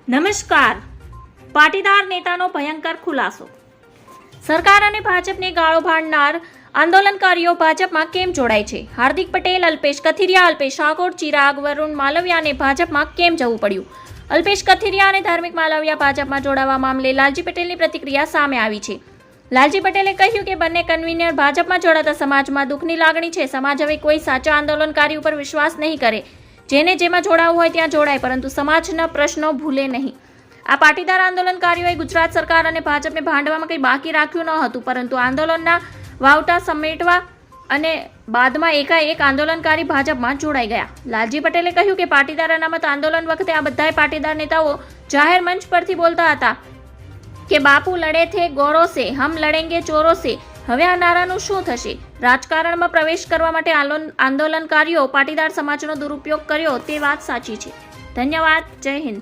નમસ્કાર. પાટીદાર નેતાનો ભયંકર ખુલાસો. સરકાર અને ભાજપને ગાળો ભાંડનાર આંદોલનકારીઓ ભાજપમાં કેમ જોડાય છે? હાર્દિક પટેલ, અલ્પેશ કથિરિયા, અલ્પેશ ઠાકોર, ચિરાગ વરુણ માલવિયાને ભાજપમાં કેમ જવું પડ્યું? અલ્પેશ કથિરિયા અને ધાર્મિક માલવિયા ભાજપમાં જોડાવા મામલે લાલજી પટેલની પ્રતિક્રિયા સામે આવી છે. લાલજી પટેલે કહ્યું કે બંને કન્વીનર ભાજપમાં જોડાતા સમાજમાં દુઃખની લાગણી છે. સમાજ હવે કોઈ સાચા આંદોલનકારી ઉપર વિશ્વાસ નહીં કરે. જેને જેમાં જોડાવું હોય ત્યાં જોડાય, પરંતુ સમાજના પ્રશ્નો ભૂલે નહીં. આ પાટીદાર આંદોલનકારીઓએ ગુજરાત સરકાર અને ભાજપને ભાંડવામાં કંઈ બાકી રાખ્યું ન હતું, પરંતુ આંદોલનના વાવટા સમેટવા અને બાદમાં એકાએક આંદોલનકારી ભાજપમાં જોડાઈ ગયા. લાલજી પટેલે કહ્યું કે પાટીદાર અનામત આંદોલન વખતે આ બધાય પાટીદાર નેતાઓ જાહેર મંચ પરથી બોલતા હતા કે બાપુ લડે થે ગોરો સે, હમ લડેંગે ચોરો સે. હવે આ નારાનું શું થશે? રાજકારણમાં પ્રવેશ કરવા માટે આંદોલનકારીઓ પાટીદાર સમાજનો દુરુપયોગ કર્યો તે વાત સાચી છે. ધન્યવાદ. જય હિન્દ.